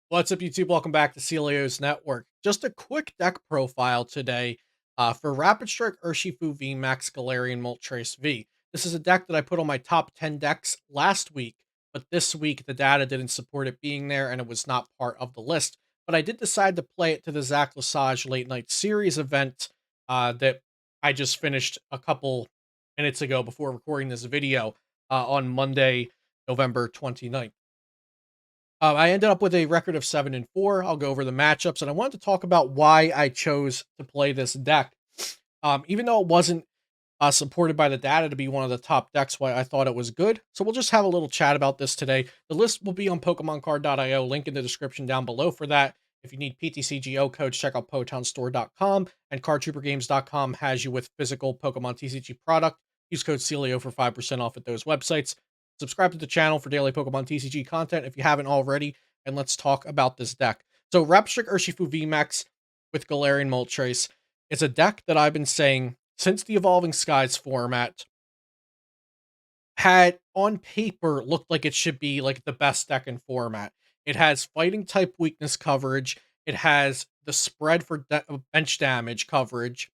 What's up, YouTube? Welcome back to Celio's Network. Just a quick deck profile today for Rapid Strike Urshifu V Max Galarian Moltres V. This is a deck that I put on my top 10 decks last week, but this week the data didn't support it being there and it was not part of the list. But I did decide to play it to the Zach Lesage Late Night Series event that I just finished a couple minutes ago before recording this video on Monday, November 29th. I ended up with a record of 7-4. I'll go over the matchups, and I wanted to talk about why I chose to play this deck. Even though it wasn't supported by the data to be one of the top decks, why I thought it was good. So we'll just have a little chat about this today. The list will be on PokemonCard.io, link in the description down below for that. If you need PTCGO codes, check out PotownStore.com, and CardTrooperGames.com has you with physical Pokemon TCG product. Use code Celio for 5% off at those websites. Subscribe to the channel for daily Pokemon TCG content if you haven't already, and let's talk about this deck. So Rapstrick Urshifu VMAX with Galarian Moltres. It's a deck that I've been saying since the Evolving Skies format had on paper looked like it should be like the best deck in format. It has fighting type weakness coverage. It has the spread for bench damage coverage.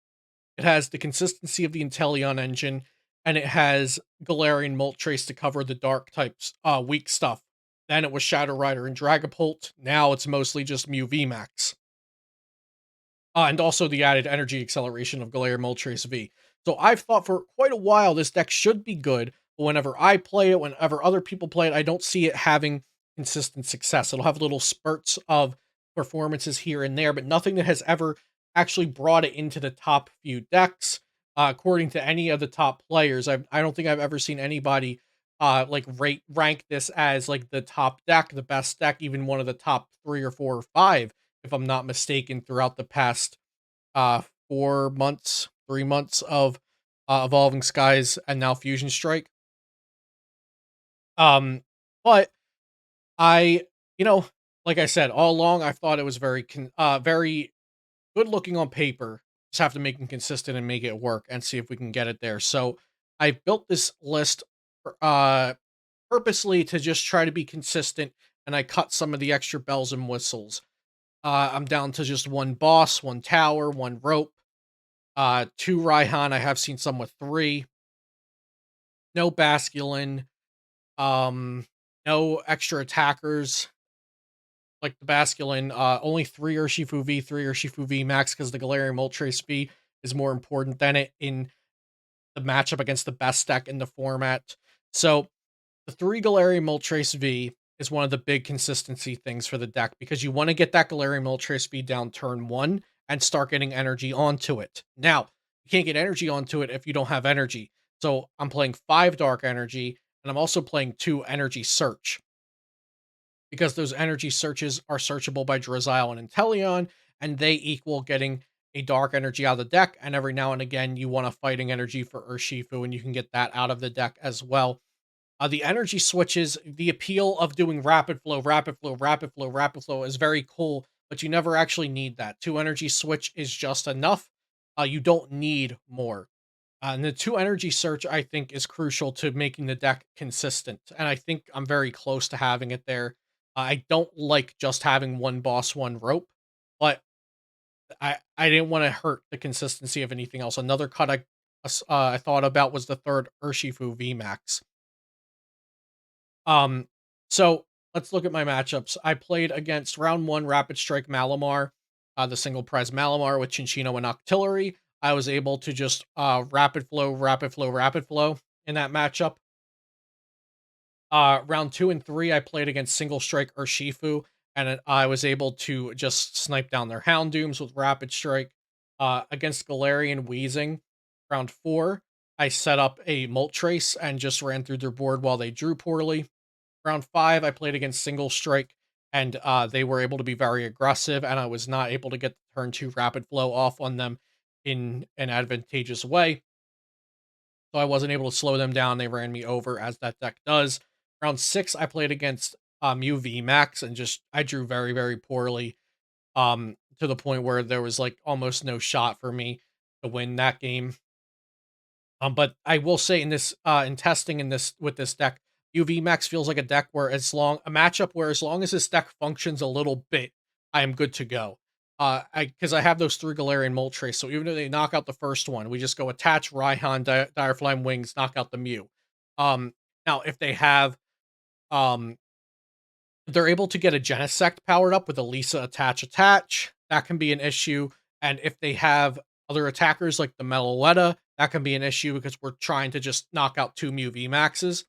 It has the consistency of the Inteleon engine, and it has Galarian Moltres to cover the dark types, weak stuff. Then it was Shadow Rider and Dragapult. Now it's mostly just Mew VMAX. And also the added energy acceleration of Galarian Moltres V. So I've thought for quite a while this deck should be good, but whenever I play it, whenever other people play it, I don't see it having consistent success. It'll have little spurts of performances here and there, but nothing that has ever actually brought it into the top few decks. According to any of the top players, I don't think I've ever seen anybody like rank this as like the top deck, the best deck, even one of the top 3 or 4 or 5, if I'm not mistaken, throughout the past 4 months, 3 months of Evolving Skies and now Fusion Strike. Um, but I, you know, like I said, all along I thought it was very good looking on paper. Just have to make it consistent and make it work and see if we can get it there. So I built this list uh purposely to just try to be consistent, and I cut some of the extra bells and whistles. I'm down to just one boss, one tower, one rope, two Raihan. I have seen some with three. No Basculin. Um, no extra attackers like the Basculin. Only three Urshifu V, three Urshifu V Max because the Galarian Moltres V is more important than it in the matchup against the best deck in the format. So the three Galarian Moltres V is one of the big consistency things for the deck because you want to get that Galarian Moltres V down turn one and start getting energy onto it. Now, you can't get energy onto it if you don't have energy. So I'm playing 5 Dark Energy, and I'm also playing 2 Energy Search because those energy searches are searchable by Drizzile and Inteleon, and they equal getting a dark energy out of the deck. And every now and again, you want a fighting energy for Urshifu, and you can get that out of the deck as well. The energy switches, the appeal of doing rapid flow, rapid flow, rapid flow, rapid flow is very cool, but you never actually need that. 2 energy switch is just enough. You don't need more. And the 2 energy search, I think, is crucial to making the deck consistent. And I think I'm very close to having it there. I don't like just having one boss, one rope, but I didn't want to hurt the consistency of anything else. Another cut I thought about was the third Urshifu VMAX. Um, so let's look at my matchups. I played against round one Rapid Strike Malamar, the single prize Malamar with Chinchino and Octillery. I was able to just rapid flow, rapid flow, rapid flow in that matchup. Round two and three, I played against single strike Urshifu, and I was able to just snipe down their Houndooms with rapid strike. Against Galarian Weezing, round four, I set up a Moltres and just ran through their board while they drew poorly. Round five, I played against single strike, and they were able to be very aggressive, and I was not able to get the turn two rapid flow off on them in an advantageous way. So I wasn't able to slow them down. They ran me over, as that deck does. Round six, I played against Mew VMAX, and just I drew very, very poorly. To the point where there was like almost no shot for me to win that game. But I will say in this in testing in this with this deck, UV Max feels like a deck where a matchup where as long as this deck functions a little bit, I am good to go. Because I have those 3 Galarian Moltres, so even if they knock out the first one, we just go attach Raihan, Dire Flame Wings, knock out the Mew. Um, Now if they have, um they're able to get a Genesect powered up with a Lisa attach. That can be an issue. And if they have other attackers like the Meloetta, that can be an issue because we're trying to just knock out 2 Mew VMAXs.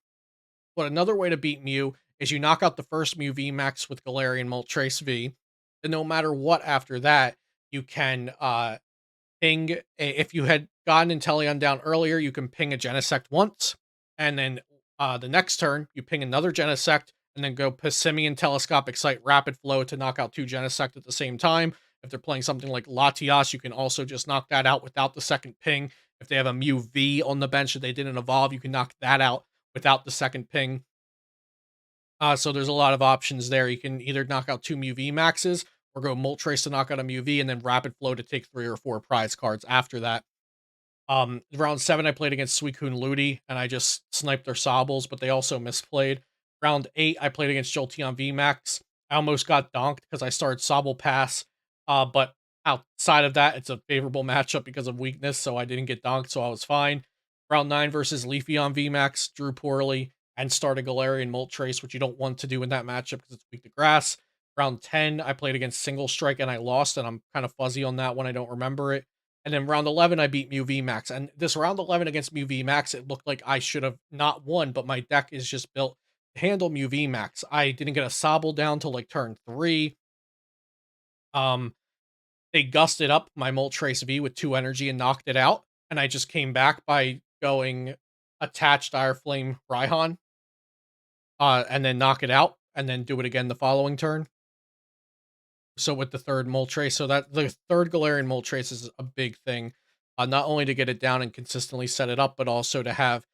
But another way to beat Mew is you knock out the first Mew VMAX with Galarian Moltres V. And no matter what after that, you can if you had gotten Inteleon down earlier, you can ping a Genesect once, and then the next turn you ping another Genesect, and then go Passimian Telescopic Sight Rapid Flow to knock out 2 Genesect at the same time. If they're playing something like Latias, you can also just knock that out without the second ping. If they have a Mew V on the bench that they didn't evolve, you can knock that out without the second ping. So there's a lot of options there. You can either knock out 2 Mew V maxes or go Moltres to knock out a Mew V and then Rapid Flow to take 3 or 4 prize cards after that. Round 7, I played against Suicune Ludi, and I just sniped their Sobbles, but they also misplayed. Round 8, I played against Jolteon VMAX. I almost got donked because I started Sobble Pass, but outside of that, it's a favorable matchup because of weakness, so I didn't get donked, so I was fine. Round 9 versus Leafeon VMAX, drew poorly, and started Galarian Moltres, which you don't want to do in that matchup because it's weak to grass. Round 10, I played against Single Strike, and I lost, and I'm kind of fuzzy on that one. I don't remember it. And then round 11, I beat Mew VMAX. And this round 11 against Mew VMAX, it looked like I should have not won, but my deck is just built to handle Mew VMAX. I didn't get a Sobble down till like turn 3. Um, they gusted up my Moltres V with 2 energy and knocked it out. And I just came back by going attach Dire Flame Raihan, and then knock it out, and then do it again the following turn. So with the third Moltres, so that the third Galarian Moltres is a big thing, not only to get it down and consistently set it up, but also to have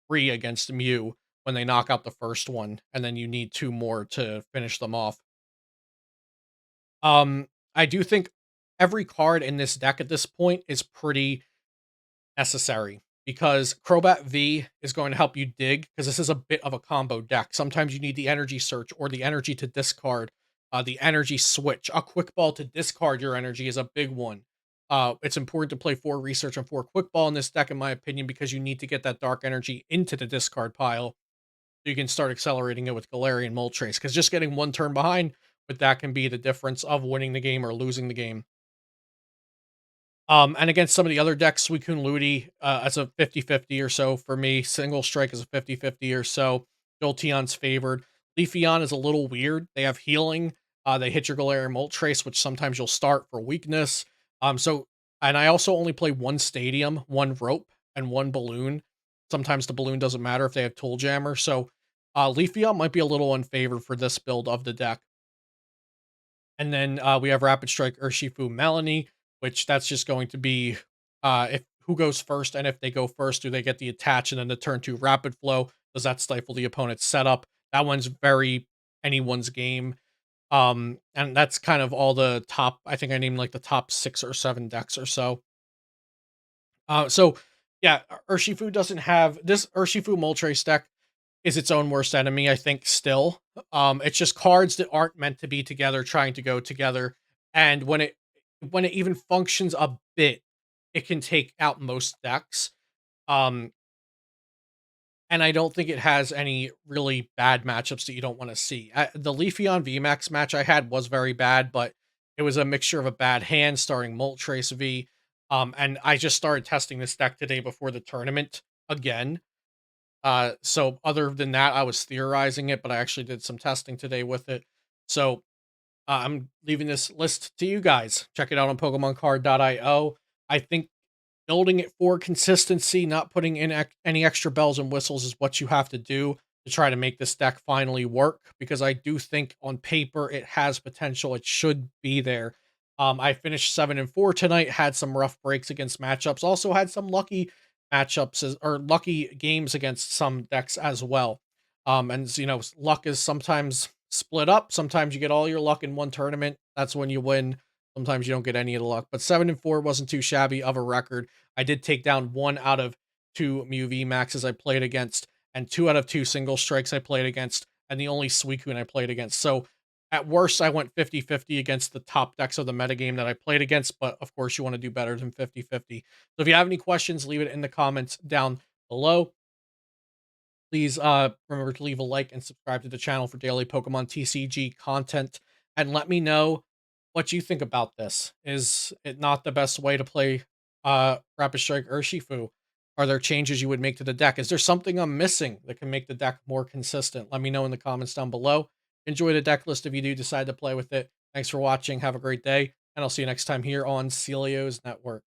3 against Mew when they knock out the first one, and then you need 2 more to finish them off. I do think every card in this deck at this point is pretty necessary because Crobat V is going to help you dig because this is a bit of a combo deck. Sometimes you need the energy search or the energy to discard, the energy switch. A quick ball to discard your energy is a big one. It's important to play 4 research and 4 quick ball in this deck, in my opinion, because you need to get that dark energy into the discard pile so you can start accelerating it with Galarian Moltres. Because just getting 1 turn behind with that can be the difference of winning the game or losing the game. And against some of the other decks, Suicune Ludi, as a 50-50 or so for me. Single Strike is a 50-50 or so. Jolteon's favored. Leafeon is a little weird. They have healing. They hit your Galarian Moltres, which sometimes you'll start for weakness. And I also only play 1 Stadium, 1 Rope, and 1 Balloon. Sometimes the Balloon doesn't matter if they have Tool Jammer. So Leafeon might be a little unfavored for this build of the deck. And then we have Rapid Strike Urshifu Melanie, which that's just going to be if who goes first, and if they go first, do they get the attach and then the turn 2 Rapid Flow? Does that stifle the opponent's setup? That one's very anyone's game. And that's kind of all the top. I think I named like the top 6 or 7 decks or so. So yeah, Urshifu doesn't have this Urshifu Moltres deck is its own worst enemy, I think, still. It's just cards that aren't meant to be together trying to go together. And when it even functions a bit, it can take out most decks. Um, and I don't think it has any really bad matchups that you don't want to see. The Leafeon VMAX match I had was very bad, but it was a mixture of a bad hand starting Moltres V. And I just started testing this deck today before the tournament again. So other than that, I was theorizing it, but I actually did some testing today with it. So I'm leaving this list to you guys. Check it out on PokemonCard.io. I think building it for consistency, not putting in any extra bells and whistles is what you have to do to try to make this deck finally work, because I do think on paper it has potential. It should be there. I finished 7-4 tonight, had some rough breaks against matchups, also had some lucky or lucky games against some decks as well. And you know, luck is sometimes split up. Sometimes you get all your luck in one tournament. That's when you win. Sometimes you don't get any of the luck. But 7-4 wasn't too shabby of a record. I did take down 1 out of 2 Mew V Maxes I played against, and 2 out of 2 single strikes I played against, and the only Suicune I played against. So at worst, I went 50-50 against the top decks of the metagame that I played against, but of course you want to do better than 50-50. So if you have any questions, leave it in the comments down below. Please remember to leave a like and subscribe to the channel for daily Pokemon TCG content. And let me know what you think about this. Is it not the best way to play Rapid Strike Urshifu? Are there changes you would make to the deck? Is there something I'm missing that can make the deck more consistent? Let me know in the comments down below. Enjoy the deck list if you do decide to play with it. Thanks for watching. Have a great day. And I'll see you next time here on Celio's Network.